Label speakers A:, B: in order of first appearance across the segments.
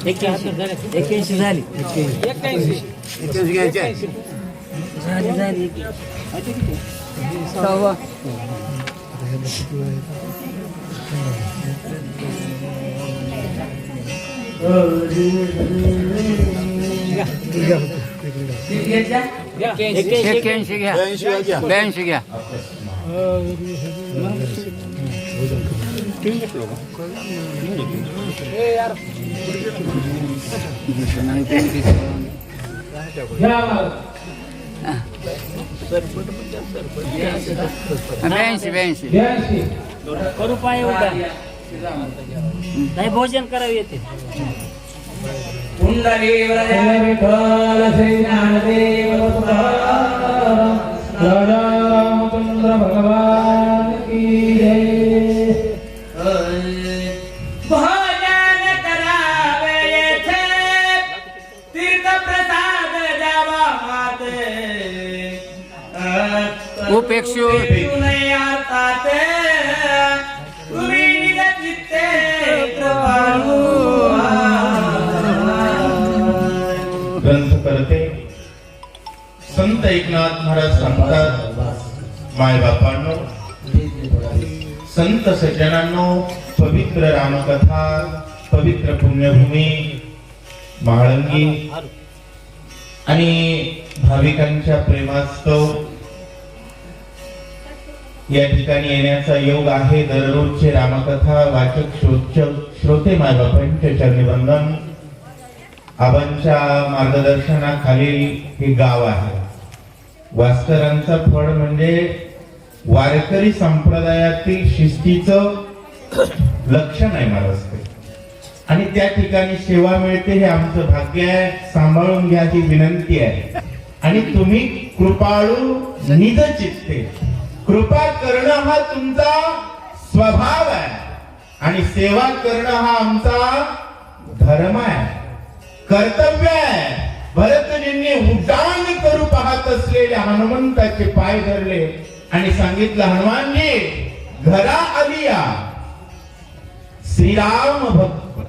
A: एक्क्याऐंशी झाली. सव्वा एक्क्याऐंशी घ्या. 82 घ्या. ब्याऐंशी
B: करू पाय उठा नाही भोजन करावं येते.
C: कुंडली विठ्ठल श्री ज्ञानदेव रामचंद्र भगवान की जय. भोजन करावे येथे तीर्थ प्रसाद द्यावा माते
A: उपेक्षू
C: नाही आता ते तुम्ही निज चित्ते कृपाळू. ग्रंथ करते संत एकनाथ महाराज सांगतात, मायबापांनो, संत सज्जनांनो, पवित्र रामकथा, पवित्र पुण्यभूमी महाळंगी आणि भाविकांच्या प्रेमास्तव या ठिकाणी येण्याचा योग आहे. दररोजचे रामकथा वाचक श्रोते मायबापांच्या चरणी वंदन. आबांच्या मार्गदर्शनाखालील हे गाव आहे. वास्तरांचा फळ म्हणजे वारकरी संप्रदायातील शिस्तीचं लक्षण आहे महाराज. आणि त्या ठिकाणी सेवा मिळते हे आमचं भाग्य आहे. सांभाळून घ्या ही विनंती आहे. आणि तुम्ही कृपाळू निज चित्ते, कृपा करणं हा तुमचा स्वभाव आहे आणि सेवा करणं हा आमचा धर्म आहे, कर्तव्य आहे. भरतजींनी उड्डाण करू पाहत असलेल्या हनुमंताचे पाय धरले आणि सांगितलं, हनुमानजी घरा आलिया श्रीराम भक्त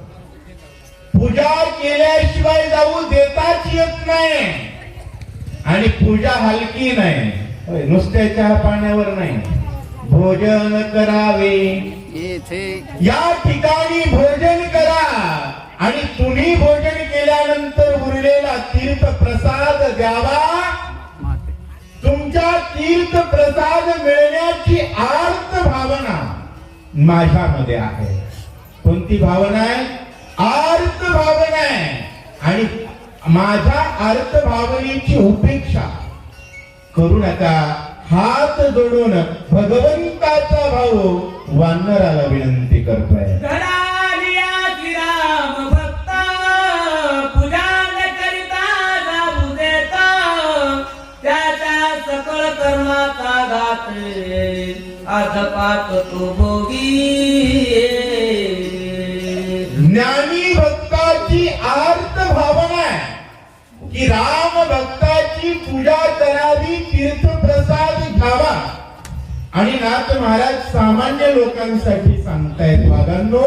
C: पूजा केल्याशिवाय जाऊ देताच येत नाही. आणि पूजा हलकी नाही, नुसत्या चहा पाण्यावर नाही. भोजन करावे, या ठिकाणी भोजन करा आणि तुम्ही भोजन केल्यानंतर उरलेला तीर्थ प्रसाद द्यावा. तुमच्या तीर्थ प्रसाद मिळण्याची आर्त भावना माझ्यामध्ये आहे. कोणती भावना आहे? आर्त भावना आहे. आणि माझ्या आर्त भावनेची उपेक्षा करू नका. हात जोडून भगवंताचा भाऊ वानराला विनंती करतोय. ज्ञानी भक्ताची आर्त भावना आहे की राम भक्ताची पूजा करावी, तीर्थ प्रसाद घ्यावा. आणि नाथ महाराज सामान्य लोकांसाठी सांगतायत, वागांनो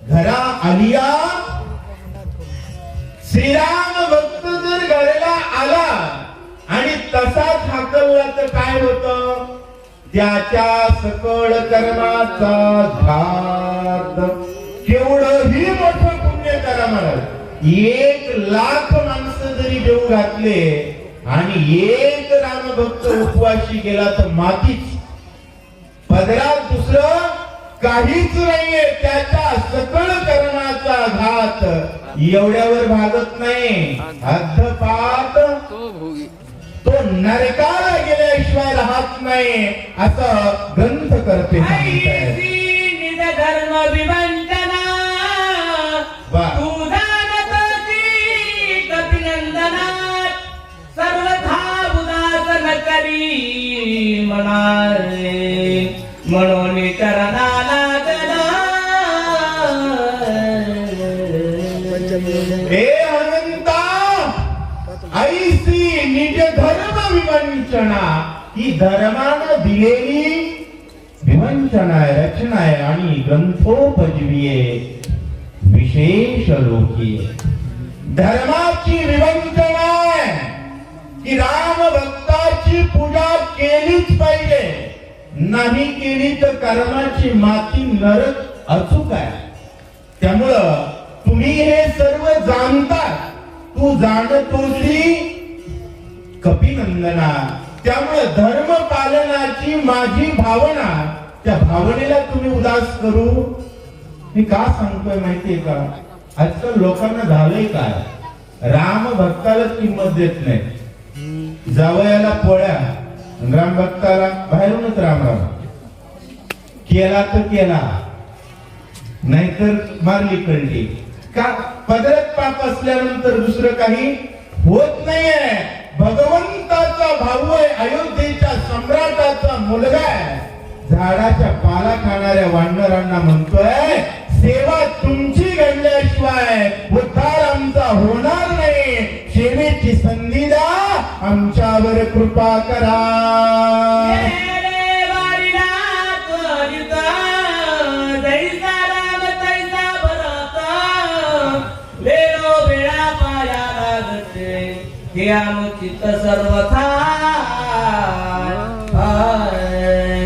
C: घरा आलिया श्रीराम भक्त जर घराला आला आणि तसाच हाकलला तर काय होतं? त्याच्या सकळ कर्माचा घात. केवढंही मोठं पुण्य करा महाराज, 1,00,000 माणसं जरी जेव घातले आणि एक रामभक्त उपवाशी गेला तर मातीच. पदरात दुसरं काहीच नाहीये. त्याच्या सकळ कर्माचा घात एवढ्यावर भागत नाही. हद्दपात तो नरकाला गेल्याशिवाय राहत नाही, असं ग्रंथ करते. धर्म विवंचना सर्वथा उदासन करी म्हणाले म्हणून चरणाला हे हनुमंता ऐसी निज धर्म विवंचना ही धर्मानं दिलेली विवंचना आहे, रचना आहे आणि ग्रंथोपजीवीये विशेष लोकी धर्माची विवंचना आहे की राम भक्ताची पूजा केलीच पाहिजे, नाही केली तर कर्माची माती नरक अचूक आहे. त्यामुळं तुम्ही हे सर्व जाणता, तू जाणतोसी कपिनंदना. त्यामुळे धर्म पालनाची माझी भावना, त्या भावनेला तुम्ही उदास करू. मी का सांगतोय माहितीये का, आजकाल लोकांना झालंय काय, राम भक्ताला किंमत देत नाही. जावयाला पोळ्या, राम भक्ताला बाहेरूनच राम राम केला तर केला, नाहीतर मारली कळली. का पदरात पाप असल्यानंतर दुसरं काही होत नाहीये. भगवंताचा भाऊ आहे, अयोध्येच्या सम्राटाचा मुलगा आहे. झाडाच्या पाला खाणाऱ्या वानरांना म्हणतोय सेवा तुमची घडल्याशिवाय उद्धार आमचा होणार नाही. सेवेची संधी द्या, आमच्यावर कृपा करा.
B: सर्वथा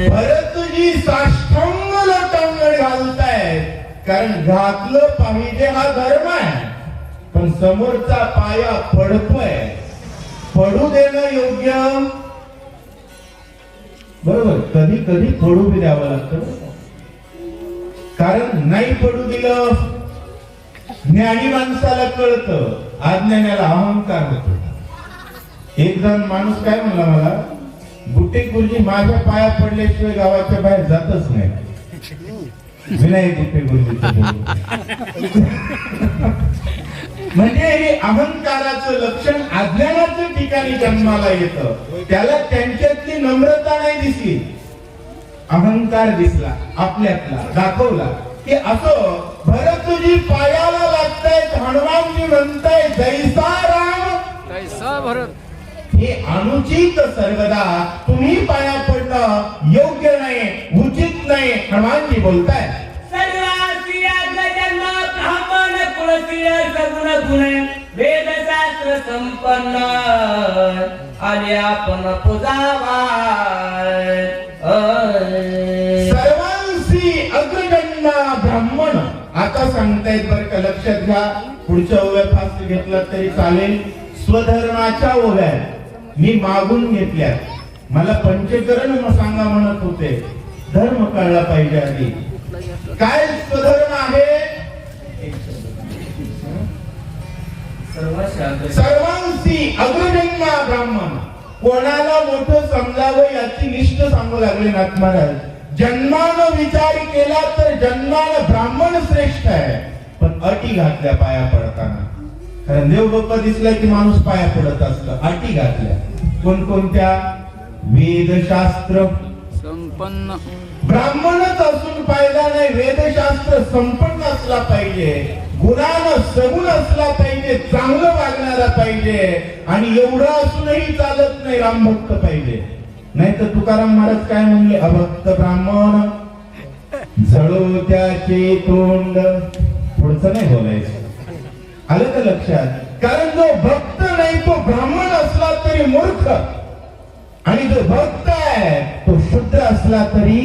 C: भरतजी साष्टांग लोटांगण घालतायत, कारण घातलं पाहिजे हा धर्म आहे. पण समोरचा पाया पडतोय, पडू देणं योग्य. बरोबर, कधी कधी पडू बी द्यावं लागतं, कारण नाही पडू दिलं ज्ञानी माणसाला कळतं, अज्ञानाला अहंकार होतो. एक जण माणूस काय म्हणला मला, गुट्टे गुरुजी माझ्या पाया पडल्याशिवाय गावाच्या बाहेर जातच नाही. विनायक गुट्टे गुरुजी म्हणजे हे अहंकाराचं लक्षण अज्ञानाच्या ठिकाणी जन्माला येतं. त्याला त्यांच्यातली नम्रता नाही दिसली, अहंकार दिसला, आपल्यातला दाखवला की असो. भरतजी पायाला लागतायत, हनुमानजी म्हणताय जैसा राम
A: तैसा भरत.
C: हे अनुचित सर्वदा तुम्ही पाया पडणं योग्य नाही, उचित नाही. हनुमानजी बोलताय
B: ब्राह्मण कुळशील सगुण गुण वेदशास्त्र संपन्न आणि आपण पूजावा
C: सर्वांशी अग्रगण्य ब्राह्मण. आता सांगतायत बरं का, लक्षात घ्या. पुढच्या ओव्या फास्ट घेतला तरी चालेल. स्वधर्माच्या ओव्या मी मागून घेतल्या. मला पंचकरण सांगा म्हणत होते, धर्म कळला पाहिजे आधी. काय स्वधर्म आहे? सर्वांशी अग्रगण्य ब्राह्मण. कोणाला मोठं समजावं याची निष्ठ सांगू लागले नाथ महाराज. जन्मानं विचार केला तर जन्मानं ब्राह्मण श्रेष्ठ आहे, पण अटी घातल्या पाया पडताना. कारण देव बाप्पा दिसला की माणूस पाया पडत असतो. अटी घातल्या कोणकोणत्या? वेदशास्त्र
A: संपन्न.
C: ब्राह्मणच असून फायदा नाही, वेदशास्त्र संपन्न असला पाहिजे, गुणानं सगुण असला पाहिजे, चांगलं वागणारा पाहिजे. आणि एवढं असूनही चालत नाही, रामभक्त पाहिजे. नाही तर तुकाराम महाराज काय म्हणले, अभक्त ब्राह्मण जळो त्याचे तोंड. पुढचं नाही बोलायचं, आलं का लक्षात? कारण जो भक्त नाही तो ब्राह्मण असला तरी मूर्ख, आणि जो भक्त आहे तो शुद्ध असला तरी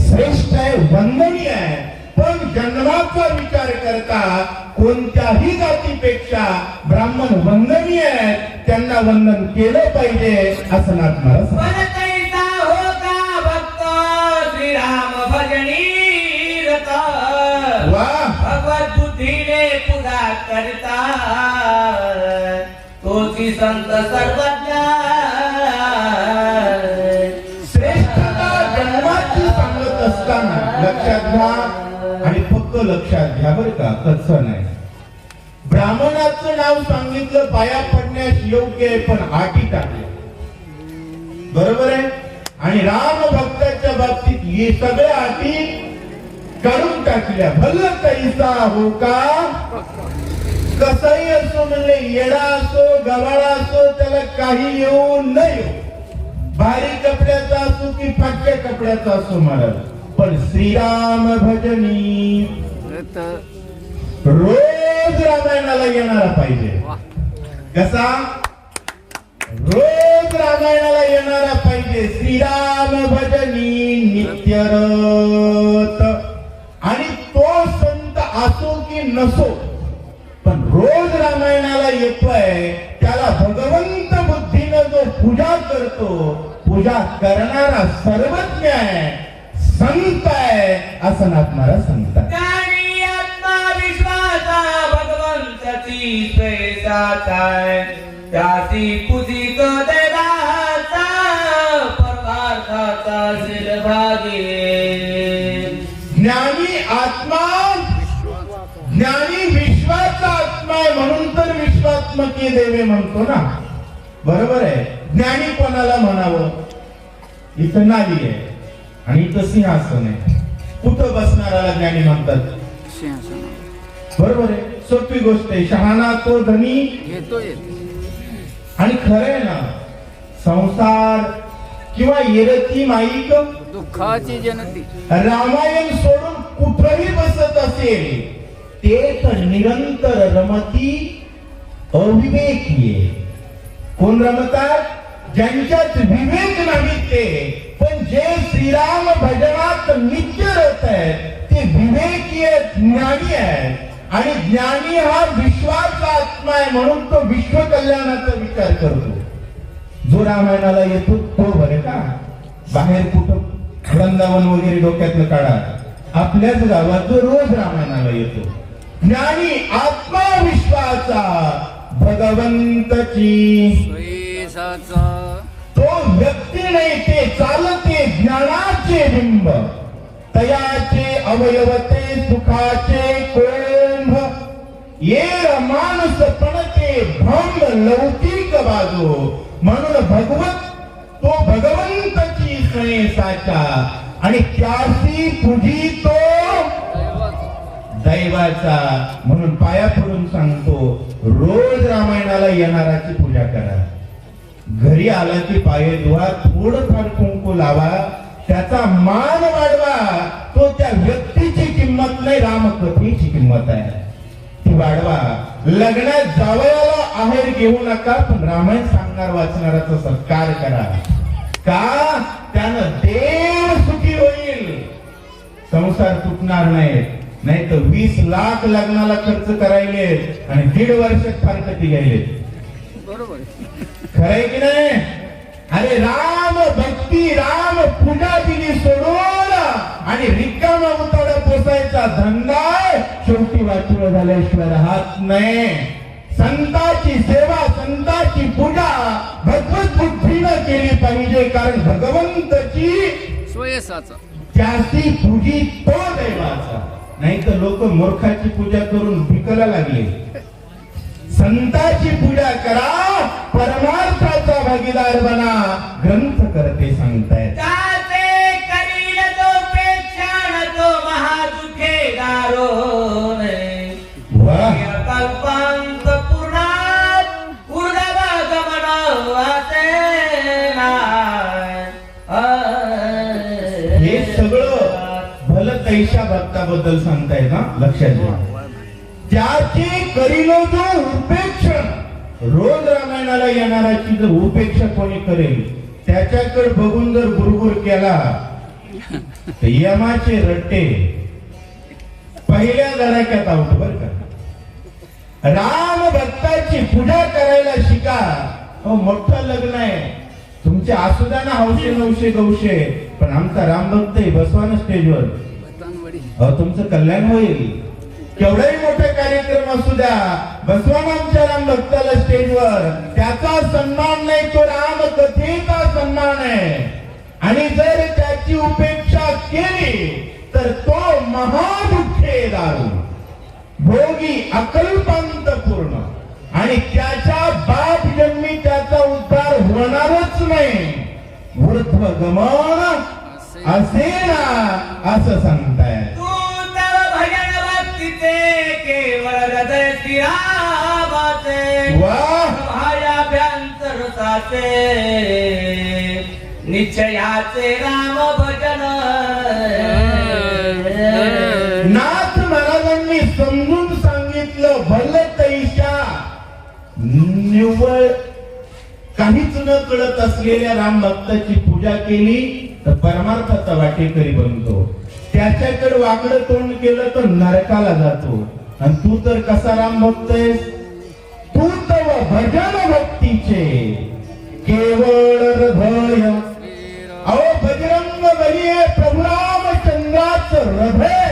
C: श्रेष्ठ आहे, वंदनीय आहे. पण जन्माचा विचार करता कोणत्याही जातीपेक्षा ब्राह्मण वंदनीय आहेत, त्यांना वंदन केलं पाहिजे असं नाथ महाराज.
B: हो का भक्त श्रीराम भजनी
C: वा
B: भगवत बुद्धीने पुरा करता तोची संत सर्वज्ञ.
C: श्रेष्ठता जन्माची सांगत असताना लक्षात घ्या, आणि फक्त लक्षात घ्या बरं का, तसं नाही. ब्राह्मणाचं नाव सांगितलं पाया पडण्यास योग्य आहे, पण अटी टाकल्या. बरोबर आहे. आणि राम भक्ताच्या बाबतीत हे सगळ्या अटी काढून टाकल्या. भलं कैसा हो का कसंही असो म्हणले, येडा असो गवाळा असो त्याला काही येऊ न येऊ, भारी कपड्याचा असो की फाटक्या कपड्याचा असो महाराज, पण श्रीराम भजनी
A: व्रत
C: रोज रामायणाला येणारा पाहिजे.
A: वा
C: कसा? रोज रामायणाला येणारा पाहिजे. श्रीराम भजनी नित्यरत. आणि तो संत असो की नसो पण रोज रामायणाला येतोय, त्याला भगवंत बुद्धीनं जो पूजा करतो, पूजा करणारा सर्वज्ञ आहे, संत आहे असं नाथमारा सांगतात.
B: त्यानी आत्मविश्वासा भगवंताची स्वयंसाचाय, त्याची पूजित देवाचा परमार्थाचा शिरभागी.
C: ज्ञानी आत्मा, ज्ञानी विश्वाचा आत्मा आहे म्हणून तर विश्वात्मकी देवे म्हणतो ना. बरोबर आहे. ज्ञानी कोणाला म्हणावं? इथं नाली आहे आणि इथं सिंहासन आहे, कुठं बसणाऱ्याला ज्ञानी म्हणतात?
A: सिंहासन
C: बरोबर आहे. सोपी गोष्ट आहे. शहाणा तो धनी
A: येतो येतो.
C: आणि खरंय ना, संसार किंवा येरती माईक
A: दुःखाची जनती
C: रामायण सोडून कुठंही बसत असेल, ते तर निरंतर रमती अविवेकीय. कोण रमतात? ज्यांच्यात विवेक नाही ते. पण जे श्रीराम भजनात नित्य रत आहेत ते विवेकी आहेत, ज्ञानी आहेत. आणि ज्ञानी हा विश्वाचा आत्मा आहे म्हणून तो विश्व कल्याणाचा विचार करतो. जो रामायणाला येतो तो बरे का, बाहेर कुठं वृंदावन वगैरे डोक्यातलं काढा, आपल्याच गावात जो रोज रामायणाला येतो. ज्ञानी आत्मा विश्वाचा भगवंतची
A: स्वयंसाचा
C: तो व्यक्ती नाही, ते चालते ज्ञानाचे बिंब. तयाचे अवयवते सुखाचे कोंभ, येर माणूस पणते भंग लौकिक बाजू. म्हणून भगवत तो भगवंताची स्वयंसाचा आणि त्याची पूजी तो दैवाचा. म्हणून पाया पडून सांगतो, रोज रामायणाला येणाराची पूजा करा. घरी आला की पाये धुवा, थोडंफार कुंकू लावा, त्याचा मान वाढवा. तो त्या व्यक्तीची किंमत नाही, रामकथेची किंमत आहे, ती वाढवा. लग्नात जावयाला आहेर घेऊ नका, पण रामायण सांगणार वाचणाराचा सत्कार करा. का? त्यानं देव सुखी होईल, संसार तुटणार नाही. नाही तर 20 लाख लग्नाला खर्च करायले आणि 1.5 वर्षात फारकती घ्यायले.
A: बरोबर आहे.
C: खरंय की नाही? अरे राम भक्ती, राम पूजा दिली सोडून आणि रिकामा उताडा पोसायचा धंदा शेवटी वाचूळ झाल्याशिवाय राहत नाही. संतांची सेवा, संतांची पूजा भगवत बुद्धीनं केली पाहिजे, कारण भगवंताची
A: स्वयंसाचा
C: त्याची पूजी तो देवाचा. नाही तर लोक मूर्खाची पूजा करून भिकला लागले. संताची पूजा करा, परमार्थाचा भागीदार बना, ग्रंथ करते सांगतायत.
B: त्याचे करील तो पेक्षा तो महादुखेदारो नाही.
C: वाह!
B: कल्पांत पूर्णात उर्धवा गमन वासे नाय.
C: हे सगळं भलं तैशा भक्ताबद्दल सांगतायत ना, लक्षात घ्या. त्याची करील जो उपेक्षण, रोज रामायणाला येणाराची जर उपेक्षा कोणी करेल, त्याच्याकडे बघून जर गुरगुर केला तर यमाचे रट्टे पहिल्या धडाक्यात आहोत बर का. राम भक्ताची पूजा करायला शिका. मोठं लग्न आहे, तुमचे असुद्या ना हौशे नवशे गौशे, पण आमचा राम भक्त आहे, बसवा ना स्टेजवर,
A: बतानवडी
C: तुमचं कल्याण होईल. केवढाही मोठा कार्यक्रम असू द्या, बसवा ना आमच्या राम भक्ताला स्टेजवर. त्याचा सन्मान नाही, तो राम कथेचा सन्मान आहे. आणि जर त्याची उपेक्षा केली तर तो महादुःखे दारू, भोगी अकल्पांत पूर्ण, आणि त्याच्या बाप जन्मी त्याचा उद्धार होणारच नाही. ऊर्ध्व गमन असे ना, असं सांगताय.
B: तू तव भजन भक्तीचे केवळ हृदय स्थिरा वासे
C: वाह
B: भायाभ्यंतर साचे निश्चयाचे राम भजन
C: नाथ महाराजांनी समजून सांगितलं भले तैशा निव्वळ काहीच न कळत असलेल्या राम भक्ताची पूजा केली तर परमार्थाचा वाटेकरी बनतो. त्याच्याकडे वाकडं तोंड केलं तर नरकाला जातो. आणि तू तर कसा राम भक्त आहेस? तू तर भजन भक्तीचे केवळ हृदय. अहो बजरंग बली प्रभू रामचंद्राचं हृदय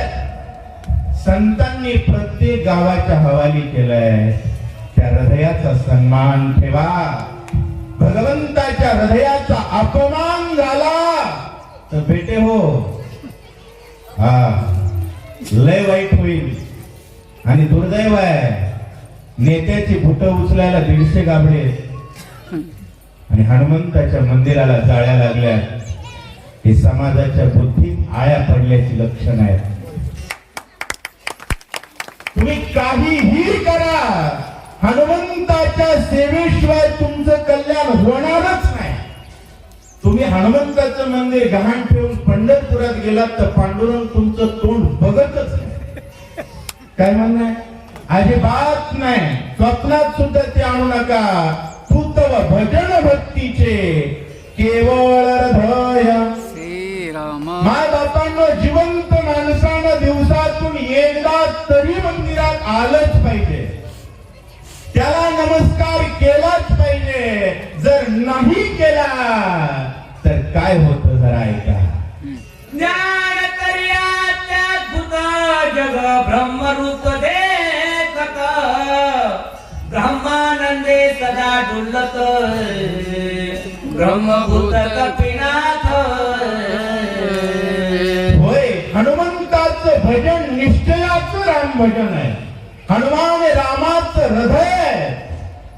C: संतांनी प्रत्येक गावाच्या हवाली केलंय. त्या हृदयाचा सन्मान ठेवा. भगवंताच्या हृदयाचा अपमान झाला तर बेटे हो हा लय वाईट होईल. आणि दुर्दैव आहे नेत्याची बुट उचलायला 150 गाबडे आणि हनुमंताच्या मंदिराला जाळ्या लागल्या. हे समाजाच्या बुद्धीत आळ्या पडल्याची लक्षण आहेत. तुम्ही काहीही करा हनुमंताच्या सेवेशिवाय तुमचं कल्याण होणारच नाही. तुम्ही हनुमंताचं मंदिर गहाण ठेवून पंढरपुरात गेलात तर पांडुरंग तुमचं तोंड बघतच नाही. काय म्हणणं आहे? अजिबात नाही. स्वप्नात सुद्धा ते आणू नका. तू तव भजन भक्तीचे केवळ हृदय.
A: श्रीराम
C: माय बापांनो जिवंत माणसानं दिवसातून एकदा तरी मंदिरात आलंच पाहिजे. त्याला नमस्कार केलाच पाहिजे. जर नाही केला तर काय होतं जरा ऐका.
B: ज्ञान तर्याच्या भूत जग ब्रह्मरूप देखत ब्रह्मानंदे सदा डुलत ब्रह्मभूत कपिनाथ.
C: होय हनुमंताचं भजन निश्चयाचं राम भजन आहे. हनुमान रामाचं हृदय आहे.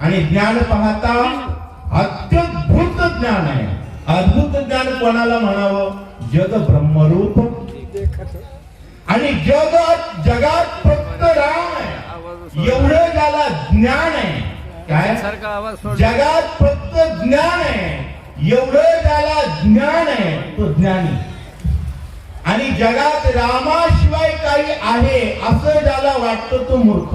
C: आणि ज्ञान पाहता अत्युद्भुत ज्ञान आहे. अद्भुत ज्ञान कोणाला म्हणावं? जग ब्रह्मरूप आणि जगात फक्त राम आहे एवढं ज्याला ज्ञान आहे. काय
A: सारखा आवाज सोड.
C: जगात फक्त ज्ञान आहे एवढं ज्याला ज्ञान आहे तो ज्ञानी. आणि जगात रामाशिवाय काही आहे असं ज्याला वाटतं तो मूर्ख.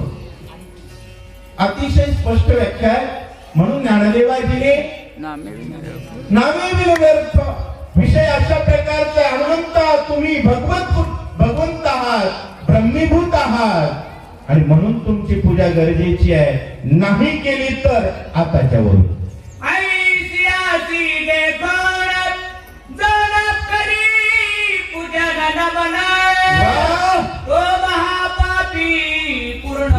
C: अतिशय स्पष्ट व्याख्या आहे. म्हणून ज्ञानदेवाजीने नामे विन व्यर्थ विषय अशा प्रकारचा हनुमंता तुम्ही भगवंत आहात ब्रह्मीभूत आहात आणि म्हणून तुमची पूजा गरजेची आहे. नाही केली तर आताच्या वरून
B: ऐसियासी देखत जन करी पूजा न बनाय तो महापापी पूर्ण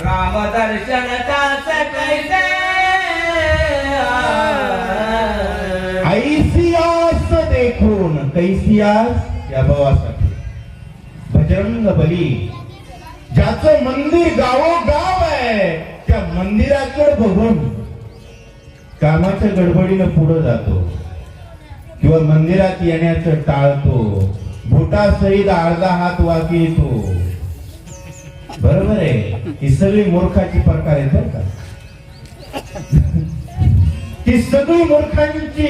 B: राम दर्शनचा कैसे
C: ऐसियास देखून कैसियास या भावासाठी बजरंग बली ज्याचं मंदिर गावोगाव आहे त्या मंदिराकडे बघून कामाच्या गडबडीनं पुढे जातो किंवा मंदिरात येण्याचं टाळतो. बुटासहित अर्धा हात वाकी येतो. बरोबर आहे. ही सगळी मूर्खाची प्रकार आहेत बरं का. ही सगळी मूर्खांची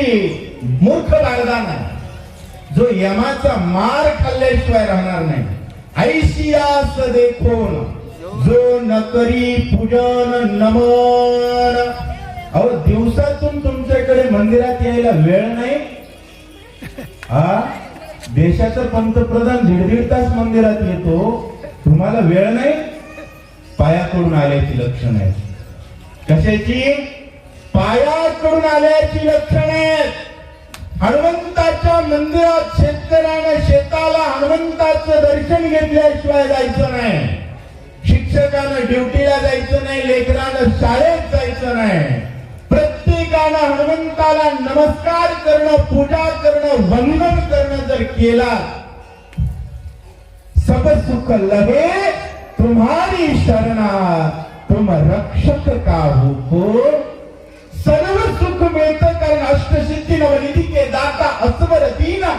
C: मूर्ख बागदान आहे जो यमाचा मार खाल्ल्याशिवाय राहणार नाही. ऐशियास देखून जो न करी पूजन नमन. अहो दिवसातून तुमच्याकडे मंदिरात यायला वेळ नाही. हा देशाचा पंतप्रधान 1.5 तास मंदिरात येतो. तुम्हाला वेळ नाही. पायाकडून आल्याची लक्षण आहे. कशाची? पायाकडून आल्याची लक्षण आहेत. हनुमंताच्या मंदिरात शेतकऱ्यानं शेताला हनुमंताचं दर्शन घेतल्याशिवाय जायचं नाही. शिक्षकानं ड्युटीला जायचं नाही. लेकरानं शाळेत जायचं नाही. प्रत्येकानं हनुमंताला नमस्कार करणं पूजा करणं वंदन करणं जर केला सब सुख लगे तुम्हारी शरणा तुम रक्षक काहू को. सर्व सुख मिळतं कारण अष्टसिद्धी नवनिधी के दाता अस्वर दीना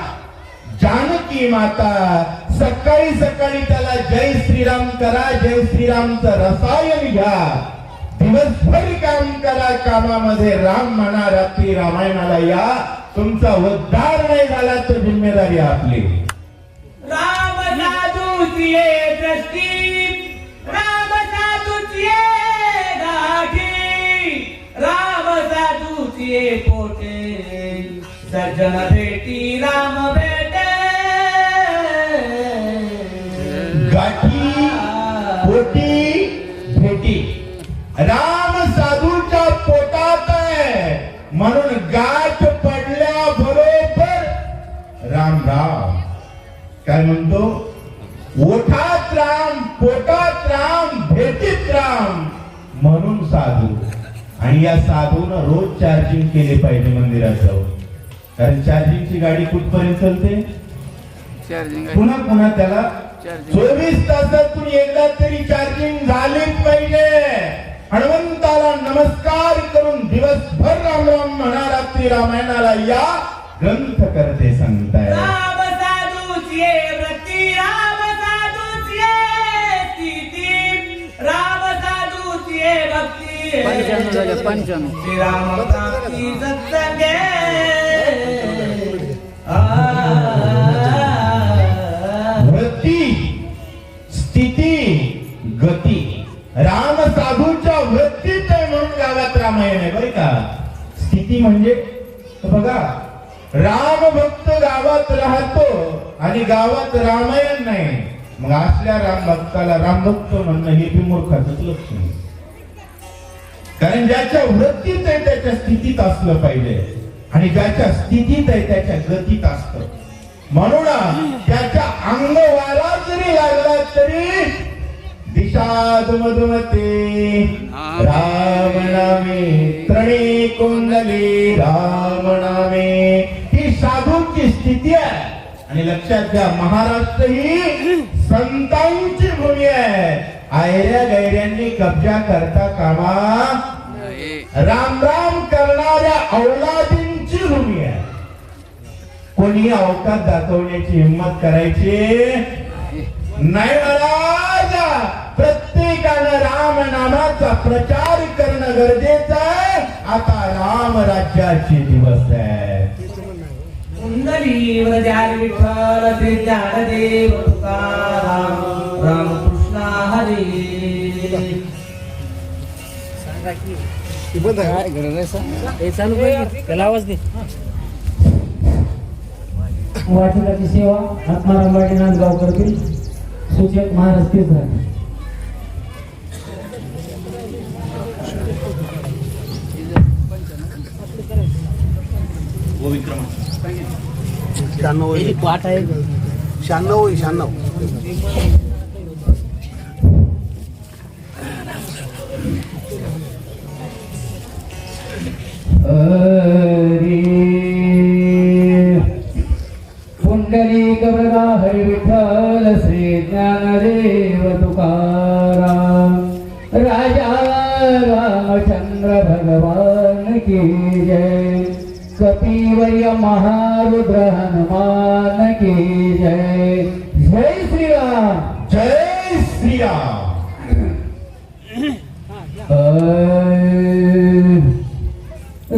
C: जानकी माता सकाळी सकाळी त्याला जय श्रीराम करा, जय श्रीरामचं रसायन घ्या, दिवसभर काम करा, कामामध्ये राम म्हणा, रात्री रामायणाला या. तुमचा उद्धार नाही झाला तर जिम्मेदारी आपली.
B: राम साधूची दृष्टी, राम साधूची गाठी, राम साधूची पोटे, सज्जन भेटी राम भेटे.
C: गाठी पोटी भेटी राम साधूच्या पोटात आहे, म्हणून गाठ पडल्या बरोबर राम राम. काय म्हणतो? ओठात राम, पोटात राम, भेटीत राम, म्हणून साधू. आणि या साधून रोज चार्जिंग केले पाहिजे मंदिरात जाऊन, कारण चार्जिंगची गाडी कुठपर्यंत चलते?
A: चार्जिंग
C: पुन्हा पुन्हा त्याला
A: चार्जिंग
C: 24 तासातून एकदा तरी चार्जिंग झालीच पाहिजे. हनुमंताला नमस्कार करून दिवसभर राम राम म्हणा, रात्री रामायणाला या. ग्रंथ करते सांगताय
B: राम साधूची व्रती, राम साधूची स्थिती, राम साधूची भक्ती,
A: 95 झाले 95.
B: श्रीराम प्राप्ती सत्संगे.
C: वृत्ती, स्थिती, गती. राम साधूच्या वृत्तीत आहे म्हणून गावात रामायण आहे बरं का. स्थिती म्हणजे बघा, राम भक्त गावात राहतो आणि गावात रामायण नाही, मग असल्या राम भक्ताला राम भक्त म्हणणं हे बी मूर्खाचंच लक्षण. कारण ज्याच्या वृत्तीत आहे त्याच्या स्थितीत असलं पाहिजे, आणि ज्याच्या स्थितीत आहे त्याच्या गतीत असतं. म्हणून त्याच्या अंगवारा जरी लागला तरी दिशा मधुमते राम नामे, त्रणे कुंडली राम नामे. ही साधूची स्थिती आहे. आणि लक्षात घ्या, महाराष्ट्र ही संतांची भूमी आहे. आयऱ्या गैऱ्यांनी कब्जा करता कामा, राम राम करणाऱ्या औलादींची भूमी आहे. कोणी अवकाश दाखवण्याची हिंमत करायची नाही महाराज. प्रत्येकानं राम नामाचा प्रचार करणं गरजेचं आहे. आता राम राज्याचे दिवस आहे.
B: कुंडली व्रजार विठ्ठल, श्री ज्ञानदेव तुकाराम, रामकृष्ण हरी.
A: काय गरज आहे सांग? हे चालू पाहिजे, त्याला आवाज दे.
D: वाचनाची सेवा आत्माराम वाटेनाथ गाव करतील. सूचक महाराज तेच राहतील.
A: पाठ आहे
E: 96.
D: पुंडलिक वरदा हरी विठ्ठल, श्री ज्ञानदेव तुकाराम, राजा रामचंद्र भगवान की जय. कपिवर्य महारुद्र हनुमान की जय. जय श्रीराम,
C: जय श्रीराम.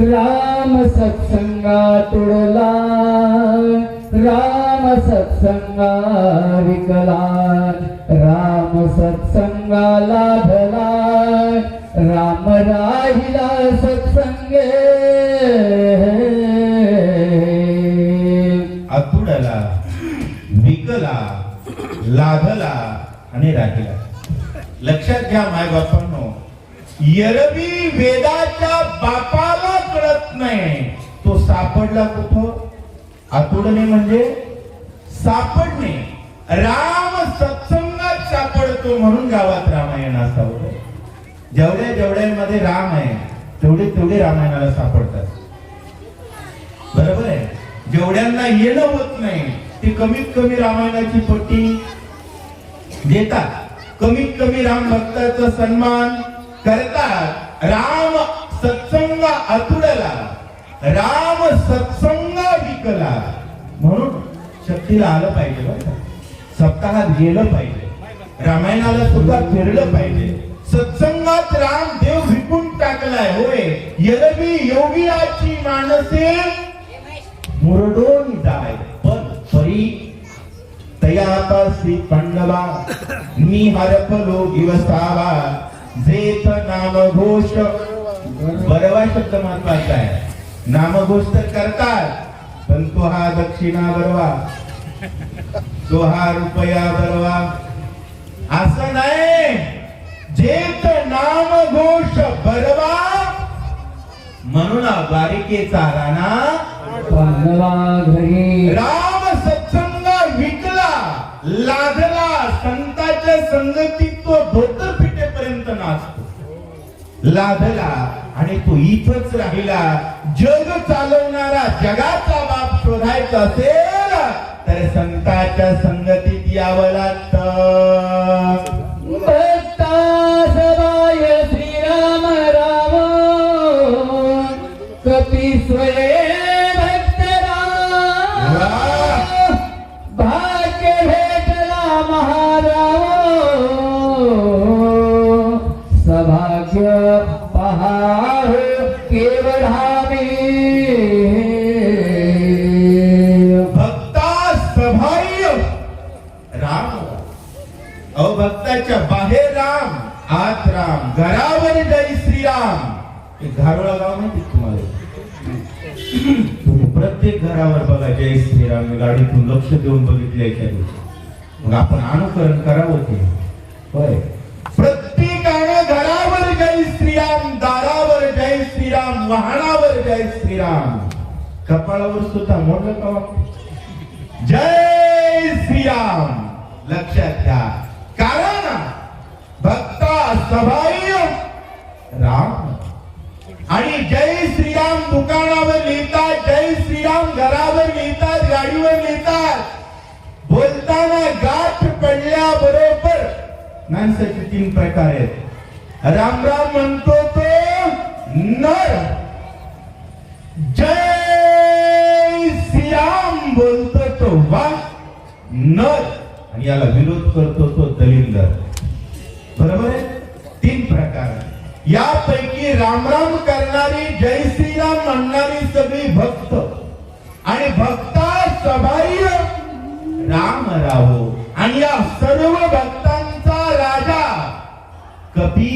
D: राम सत्संगा तुडला, राम सत्संगा विकला, राम सत्संगा लाभला, राम राहिला सत्संगे.
C: आतुडला, विकला, लाभला आणि राहिला. लक्षात घ्या माय बापांनो, एरवी वेदाच्या बापाला कळत नाही तो सापडला कुठं. आतुडणे म्हणजे सापडणे. राम सत्संगात सापडतो म्हणून गावात रामायण असावं. जेवढ्या जेवढ्यांमध्ये राम आहे तेवढे तेवढे रामायणाला सापडतात. बरोबर आहे. जेवढ्यांना येणं होत नाही ते कमीत कमी रामायणाची पट्टी देतात, कमीत कमी राम भक्ताचा सन्मान करतात. राम सत्संग आतुडला, राम सत्संग विकला. म्हणून शक्तीला आलं पाहिजे बरं. सप्ताहात गेलं पाहिजे, रामायणाला सुद्धा फिरलं पाहिजे. सत्संगात राम देव विकून टाकलाय होय. यरबी योगियाची माणसे मुरडून जाय, पण परी तयापासी पांडवा मी हरपलो दिवसावा जेथ नामघोष. बरवा शब्द महत्वाचा आहे. नामघोष तर करतात, पण तो हा दक्षिणा बरवा, तो हा रुपया बरवा असं नाही. जेथ नामघोष बरवा म्हणून द्वारिकेचा राणा
D: पांडवा घरी.
C: राम सत्संग विकला, लादला, संतांच्या संगतीत तो धोतर पिटेपर्यंत नाचतो, लादला आणि तो इथंच राहिला. जग चालवणारा जगाचा बाप शोधायचा असेल तर संतांच्या संगतीत यावं लागतं.
D: भक्ता सबाय श्रीराम राम कपीश्वरे भक्त राम. भाग्य भेटला महाराव सभाग्य पहार केवढावे.
C: भक्ता सभाय राम. अहो भक्ताच्या बाहेर राम, आत राम, घरावर जय श्रीराम. हे घारोळा गाव माहिती तुम्हाला? तुम्ही प्रत्येक घरावर बघा जय श्रीराम. मी गाडीतून लक्ष देऊन बघितले एका दिवशी. मग आपण अनुकरण करावं ते होय. प्रत्येकाने घरावर जय श्रीराम, दारावर जय श्रीराम, वाहनावर जय श्रीराम. कपाळावर सुद्धा मोठं का जय श्रीराम. लक्षात घ्या, कारण भक्ता सभाई राम आणि जय श्रीराम दुकानावर लिहितात, जय श्रीराम घरावर लिहितात, गाडीवर लिहितात. बोलताना गाठ पडल्याबरोबर माणसाचे 3 प्रकार आहेत. राम राम म्हणतो तो नर, जय श्रीराम बोलतो तो वा नर, आणि याला विरोध करतो तो दलिंदर. बरोबर आहे? 3 प्रकार. यापैकी रामराम करणारी, जय श्रीराम म्हणणारी सगळी भक्त आणि भक्ता सभाई राम राहो. आणि या सर्व भक्तांचा राजा कपी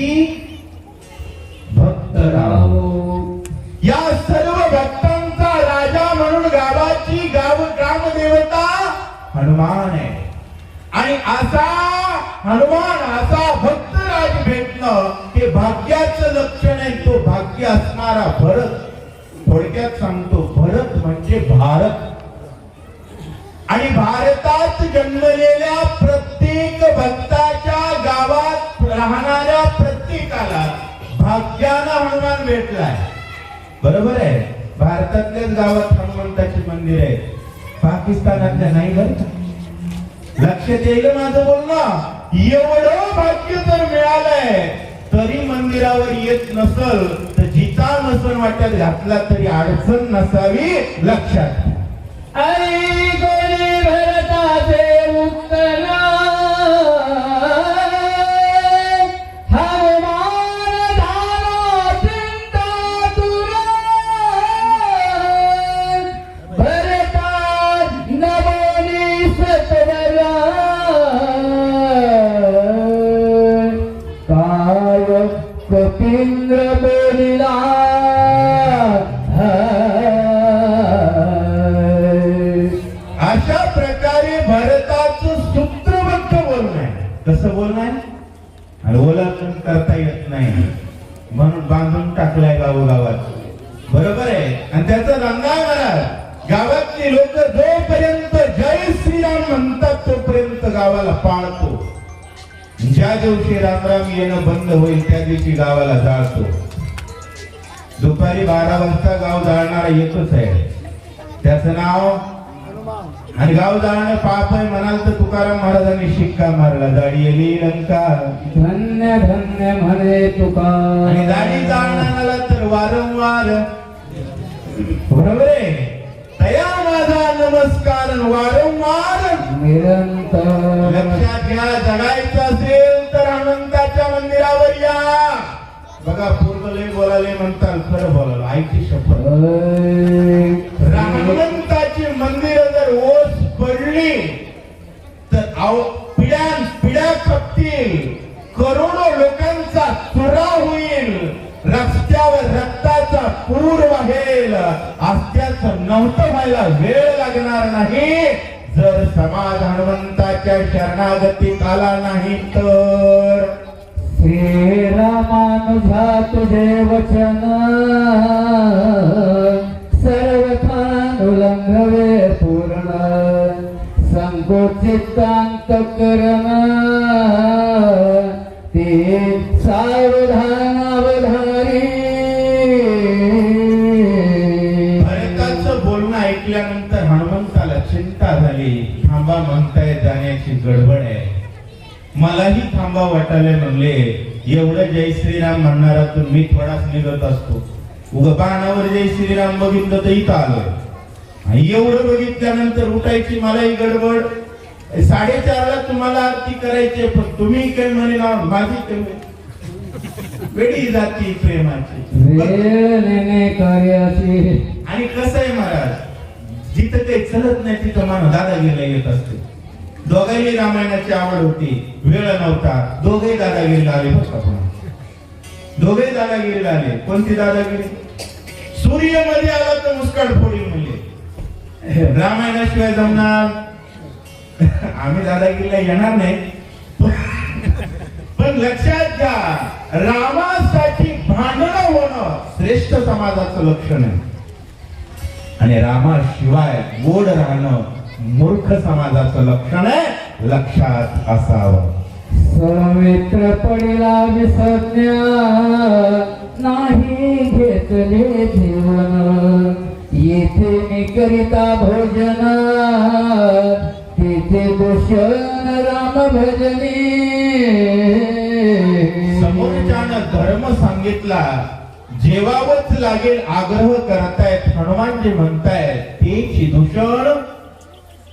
C: भक्त राहो. या सर्व भक्तांचा राजा म्हणून गावाची ग्रामदेवता हनुमान आहे. आणि असा हनुमान, असा भक्तराज भेटणं हे भाग्याचं लक्षण आहे. तो भाग्य असणारा भरत. थोडक्यात सांगतो, भरत म्हणजे भारत. आणि भारतात जन्मलेल्या प्रत्येक भक्ताच्या गावात राहणाऱ्या प्रत्येकाला भाग्यानं हनुमान भेटलाय. बरोबर आहे? भारतातल्याच गावात हनुमंताचे मंदिर आहे, पाकिस्तानातल्या नाही. बरं लक्षात येईल माझं बोलणं. एवढं भाग्य जर मिळालंय तरी मंदिरावर येत नसल तर जिचा नसन वाट्यात घातला तरी अडचण नसावी. लक्षात.
D: आई गोरी भरताचे उत्तरा हनुमान धारा चिंता तुरा भरता नवनी सतवरा काय कपिंद्र बोलिला.
C: अशा प्रकारे भरताचं सूत्रबद्ध बोलणं आहे. कसं बोलणं आहे? आणि ओलांडन करता येत नाही म्हणून बांधून टाकलाय गावोगावात. बरोबर आहे? आणि त्याचा धंदा आहे महाराज. गावातली लोक जोपर्यंत जय श्रीराम म्हणतात तोपर्यंत गावाला पाळतो. ज्या दिवशी रामराम येणं बंद होईल त्या दिवशी गावाला जाळतो. दुपारी 12 वाजता गाव जाळणारा एकच आहे, त्याचं नाव. आणि गाव जाळणं पाप आहे म्हणाल तर तुकाराम महाराजांनी शिक्का मारला, दाढी येली लंका.
D: धन्य धन्य म्हणे तुका.
C: आणि दाढी जाळणाऱ्याला तर वारंवार. बरोबर आहे? तया माझा नमस्कार वारंवार
D: निरंतर
C: लक्षात घ्या. जगायचं असेल तर हनुमंताच्या मंदिरावर या. बघा पूर्वले बोलाले म्हणतात, खरं बोलाल आईची शपथ. हनुमंताची मंदिर जर ओस पडली तर पिढ्या खपतील, करोडो लोकांचा चुरा होईल, रस्त्यावर रक्ताचा पूर वाहेल. अस्त्याचं नव्हतं व्हायला वेळ लागणार नाही जर समाज हनुमंताच्या शरणागतीत आला नाही तर.
D: श्रीरामानुजा तुझे वचन सर्वथानुलंघवे पूर्ण, संकोचितांत करण ते सावधान अवधारी.
C: भरताचं बोलणं ऐकल्यानंतर हनुमंताला चिंता झाली. थांबा म्हणताय, जाण्याची गडबड आहे. मलाही थांबा वाटायला म्हणले. एवढं जय श्रीराम म्हणणारा तर मी थोडाच निघत असतो. उगा बाणावर जय श्रीराम बघितलं तर इथं आलोय. एवढं बघितल्यानंतर उठायची मलाही गडबड. 4:30ला तुम्हाला आरती करायची, पण तुम्ही काय म्हणे ना माझी कमी वेळी जाती प्रेमाची
D: वेळेने कार्याची.
C: आणि कसं आहे महाराज, जिथं काही चलत नाही तिथं माणूस दादागिरीला येत असते. दोघांनी रामायणाची आवड होती, वेळ नव्हता, दोघे दादागिरीला आले. दोघे दादागिरीला आले. कोणती दादागिरी? सूर्य मध्ये आला तर मुस्काड फोडी म्हणले. रामायणाशिवाय जमणार, आम्ही दादागिरीला येणार नाही. पण लक्षात घ्या, रामासाठी भांडणं होणं श्रेष्ठ समाजाचं लक्षण आहे. आणि रामाशिवाय गोड राहणं मूर्ख समाजाचं लक्षण आहे. लक्षात असावं.
D: सौमित्र पडिला विसज्ञा, नाही घेतले जीवन, येथे मी करिता भोजन, तेथे दूषण राम भजनी.
C: समोरच्यानं धर्म सांगितला, जेवावंच लागेल आग्रह करतायत हनुमानजी म्हणतायत, तेची दूषण.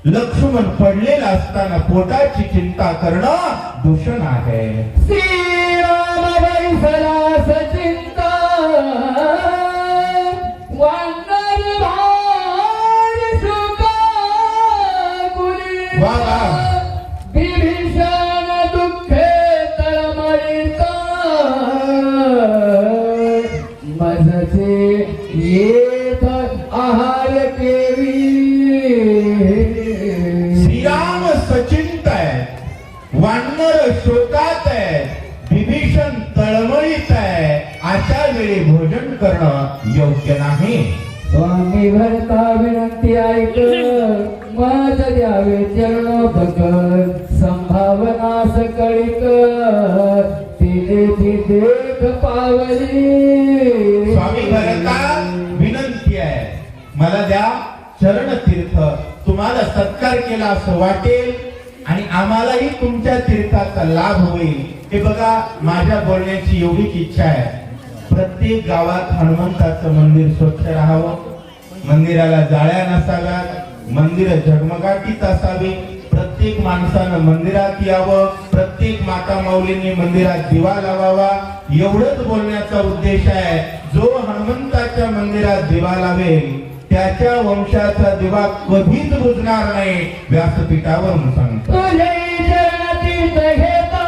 C: लक्ष्मण पडलेला असताना पोटाची चिंता करणं दूषण आहे.
D: श्रीराम वैसला सचिंता, वानर भार शोका कुली, विभीषण दुःखे तळमळीता, मजचे येत आहार केवी.
C: श्रीराम सचिंत आहे, वानर शोकात आहे, विभीषण तळमळीत आहे. अशा वेळी भोजन करणं योग्य नाही.
D: स्वामी भरता विनंती ऐक, मज द्यावे चरणोदक, संभावनास कळिक, तिने देख पावली.
C: स्वामी भरता विनंती आहे, मला द्या चरण तीर्थ. तुम्हाला सत्कार केला असं वाटेल आणि आम्हालाही तुमच्या तीर्थाचा लाभ होईल. हे बघा, माझ्या बोलण्याची एवढीच इच्छा आहे, प्रत्येक गावात हनुमंताचं मंदिर स्वच्छ राहावं, मंदिराला जाळ्या नसाव्यात, मंदिर झगमगाटीत असावी, प्रत्येक माणसानं मंदिरात यावं, प्रत्येक माता माऊलींनी मंदिरात दिवा लावावा. एवढंच बोलण्याचा उद्देश आहे. जो हनुमंताच्या मंदिरात दिवा लावेल त्याच्या वंशाचा दिवा कधीच बुजणार नाही. व्यासपीठावरून सांगतो.
D: तुझे चरणतीर्थ घेता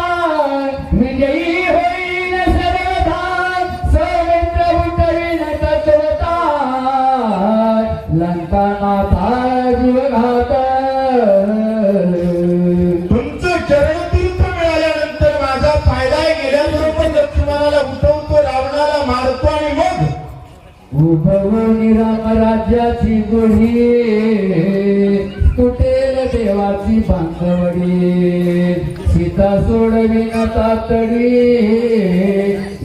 D: विजयी होईल सर्वथा, सौमित्र उठवीन तत्वता, लंकानाथा जीवघात.
C: तुमचं चरणतीर्थ मिळाल्यानंतर माझा फायदा आहे. गेल्याबरोबर लक्ष्मणाला उठवतो, रावणाला मारतो आणि मग
D: उभवणी राम राज्याची गुढी, तुटेल देवाची बांधवडी, सीता सोडविन तातडी,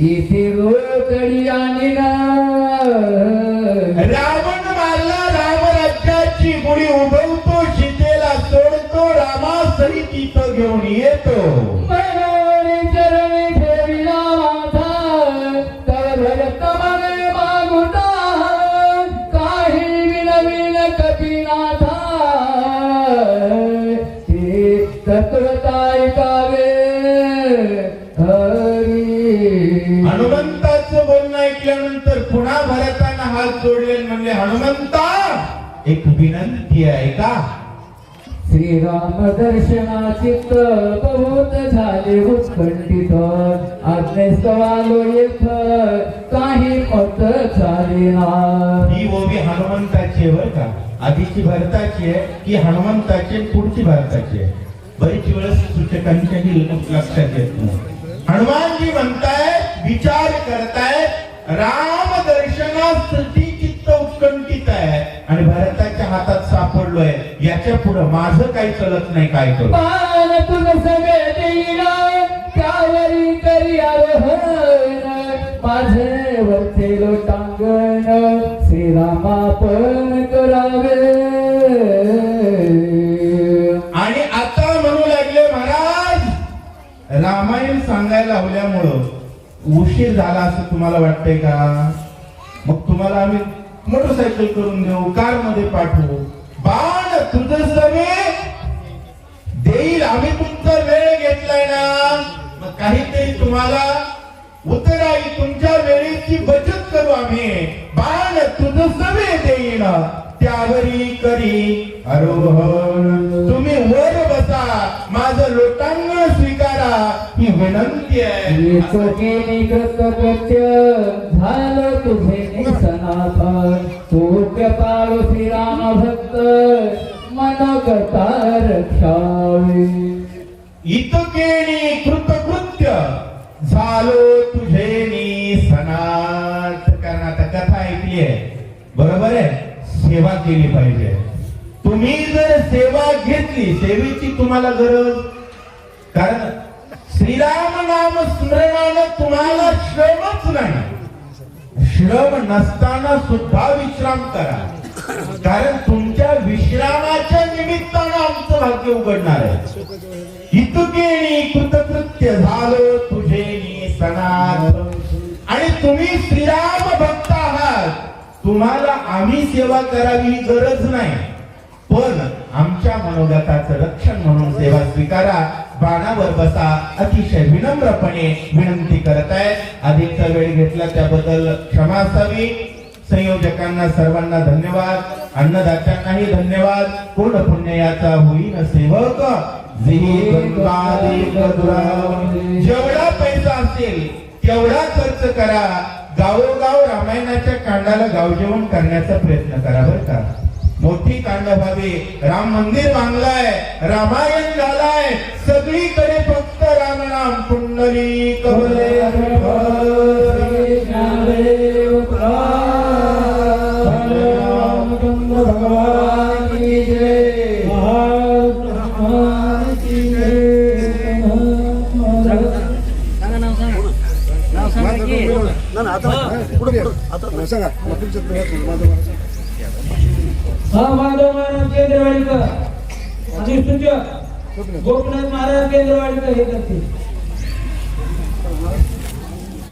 D: इथे रोकडी आणि
C: रावण मारला, राम राज्याची गुढी उभवतो, सीतेला सोडतो, रामासही तिथं घेऊन येतो.
D: चरणी ठेविला माझा, तर भरत मने मागुता, काही विनविन
C: हनुमंता एक विनंती आहे का?
D: श्रीराम दर्शनाचित बहुत झाले उत्कंठित आज्ञेस्तवालो येथ काही मत चालेना.
C: ही ओवी हनुमंताची आहे बरं का. आधीची भारताची आहे की हनुमंताची आणि पुढची भारताची आहे. बरीच वेळेस सूचकांच्याही लक्षात येत नाही. हनुमानजी म्हणताय, विचार करताय, राम दर्शनासाठी चित्त उत्कंठित आहे आणि भारताच्या हातात सापडलोय. याच्या पुढे माझं काही चलत नाही, काय करू?
D: मान तुझ सगळे देईल त्यावरी करी आरोहण माझे वरचे लोटांगण श्रीरामापण करावे.
C: आणि आता म्हणू लागले महाराज, रामायण सांगायला लावल्यामुळं उशीर झाला असं तुम्हाला वाटतंय का? मग तुम्हाला आम्ही मोटरसायकल करून देऊ, कार मध्ये पाठवू. बाण तुझं सवे देईल. आम्ही तुमचा वेळ घेतलाय ना, मग काहीतरी तुम्हाला उतराई, तुमच्या वेळेची बचत करू आम्ही. बाण तुझं सवे देईल त्यावरी करी आरोहण. तुम्ही वर बसा, माझं लोटांगण स्वीकारा, ही विनंती आहे.
D: केली कृतकृत्य झालं तुझे सनातन तू कृपाळू श्रीराम भक्त मनोगता रक्षावे.
C: इतकेणी कृतकृत्य झालो तुझे सनात. कारण आता कथा ऐकली आहे, बरोबर आहे. सेवा केली पाहिजे. तुम्ही जर सेवा घेतली, सेवेची तुम्हाला गरज, कारण श्रीराम नाम स्मरणानं तुम्हाला श्रमच नाही. श्रम नसताना सुद्धा विश्राम करा, कारण तुमच्या विश्रामाच्या निमित्तानं आमचं भाग्य उघडणार आहे. इतकेणी कृतकृत्य झालो तुझे सनात. आणि तुम्ही श्रीराम भक्त आहात, तुम्हाला आम्ही सेवा करावी ही गरज नाही, पण आमच्या मनोगताचं रक्षण म्हणून सेवा स्वीकारा. बाणावर बसा, अतिशय विनम्रपणे विनंती करत आहे. अधिकचा वेळ घेतला त्याबद्दल क्षमा असावी. संयोजकांना सर्वांना धन्यवाद, अन्नदात्यांनाही धन्यवाद. पूर्ण पुण्य याचा होईन सेवक जेवढा पैसा असेल तेवढा खर्च करा. गावोगाव रामायणाच्या कांडाला गावजेवण करण्याचा प्रयत्न करा बरं का. मोठी कांड व्हावी. राम मंदिर बांधलाय, रामायण झालाय, सगळीकडे फक्त राम नाम. पुंडली कवले
D: भगवान की जय.
B: हा माधव महाराज केंद्रवाडीकर, अधिसूचक गोपीनाथ महाराज केंद्रवाडीकर हे करतील.